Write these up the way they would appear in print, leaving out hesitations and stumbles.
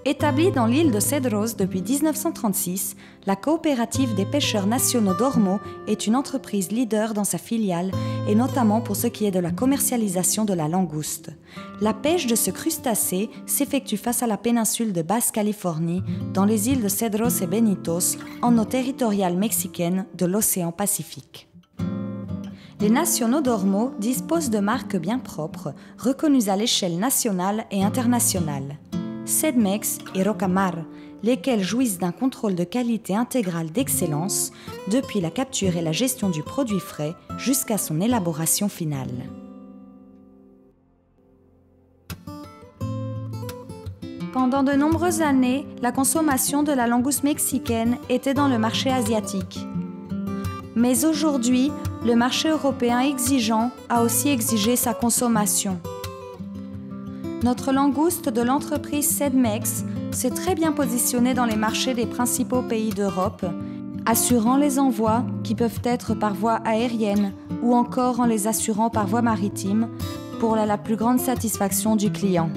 Établie dans l'île de Cedros depuis 1936, la coopérative des pêcheurs nationaux d'Ormeau est une entreprise leader dans sa filiale et notamment pour ce qui est de la commercialisation de la langouste. La pêche de ce crustacé s'effectue face à la péninsule de Basse-Californie, dans les îles de Cedros et Benitos, en eau territoriale mexicaine de l'océan Pacifique. Les nationaux d'Ormeau disposent de marques bien propres, reconnues à l'échelle nationale et internationale. Sedmex et Rocamar, lesquels jouissent d'un contrôle de qualité intégrale d'excellence depuis la capture et la gestion du produit frais jusqu'à son élaboration finale. Pendant de nombreuses années, la consommation de la langouste mexicaine était dans le marché asiatique. Mais aujourd'hui, le marché européen exigeant a aussi exigé sa consommation. Notre langouste de l'entreprise Sedmex s'est très bien positionnée dans les marchés des principaux pays d'Europe, assurant les envois qui peuvent être par voie aérienne ou encore en les assurant par voie maritime pour la plus grande satisfaction du client.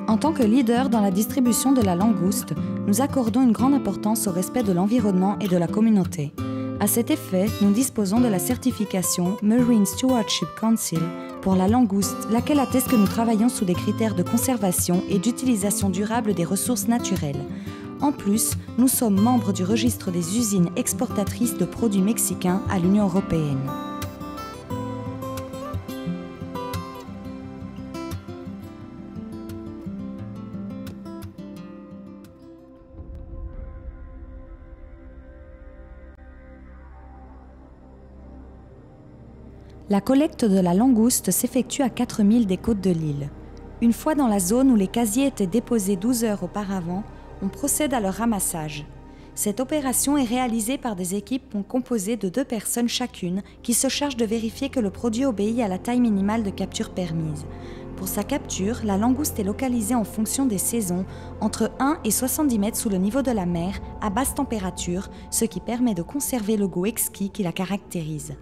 En tant que leader dans la distribution de la langouste, nous accordons une grande importance au respect de l'environnement et de la communauté. À cet effet, nous disposons de la certification Marine Stewardship Council pour la langouste, laquelle atteste que nous travaillons sous des critères de conservation et d'utilisation durable des ressources naturelles. En plus, nous sommes membres du registre des usines exportatrices de produits mexicains à l'Union européenne. La collecte de la langouste s'effectue à 4 milles des côtes de l'île. Une fois dans la zone où les casiers étaient déposés 12 heures auparavant, on procède à leur ramassage. Cette opération est réalisée par des équipes composées de 2 personnes chacune qui se chargent de vérifier que le produit obéit à la taille minimale de capture permise. Pour sa capture, la langouste est localisée en fonction des saisons, entre 1 et 70 mètres sous le niveau de la mer, à basse température, ce qui permet de conserver le goût exquis qui la caractérise.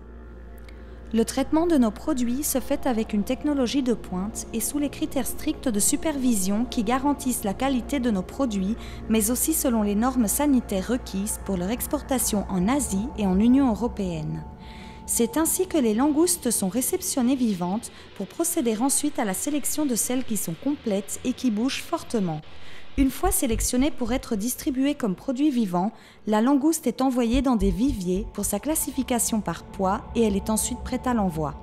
Le traitement de nos produits se fait avec une technologie de pointe et sous les critères stricts de supervision qui garantissent la qualité de nos produits, mais aussi selon les normes sanitaires requises pour leur exportation en Asie et en Union européenne. C'est ainsi que les langoustes sont réceptionnées vivantes pour procéder ensuite à la sélection de celles qui sont complètes et qui bougent fortement. Une fois sélectionnée pour être distribuée comme produit vivant, la langouste est envoyée dans des viviers pour sa classification par poids et elle est ensuite prête à l'envoi.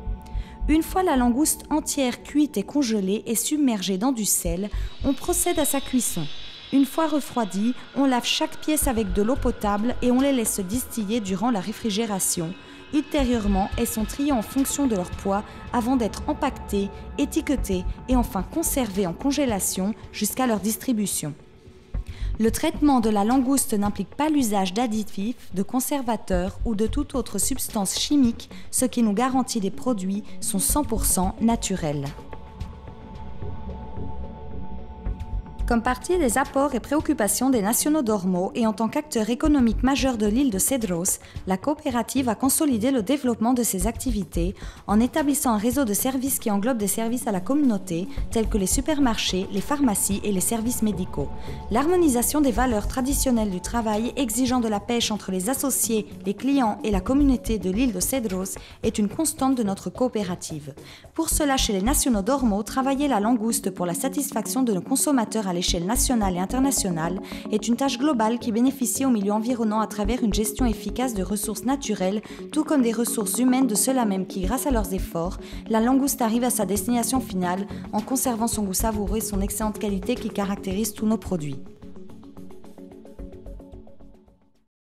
Une fois la langouste entière cuite et congelée et submergée dans du sel, on procède à sa cuisson. Une fois refroidie, on lave chaque pièce avec de l'eau potable et on les laisse distiller durant la réfrigération. Ultérieurement, elles sont triées en fonction de leur poids avant d'être empaquetées, étiquetées et enfin conservées en congélation jusqu'à leur distribution. Le traitement de la langouste n'implique pas l'usage d'additifs, de conservateurs ou de toute autre substance chimique, ce qui nous garantit des produits sont 100% naturels. Comme partie des apports et préoccupations des nationaux d'Ormeau et en tant qu'acteur économique majeur de l'île de Cedros, la coopérative a consolidé le développement de ses activités en établissant un réseau de services qui englobe des services à la communauté tels que les supermarchés, les pharmacies et les services médicaux. L'harmonisation des valeurs traditionnelles du travail exigeant de la pêche entre les associés, les clients et la communauté de l'île de Cedros est une constante de notre coopérative. Pour cela, chez les nationaux d'Ormeau, travailler la langouste pour la satisfaction de nos consommateurs à l'échelle nationale et internationale est une tâche globale qui bénéficie au milieu environnant à travers une gestion efficace de ressources naturelles, tout comme des ressources humaines de ceux-là même qui, grâce à leurs efforts, la langouste arrive à sa destination finale en conservant son goût savoureux et son excellente qualité qui caractérise tous nos produits.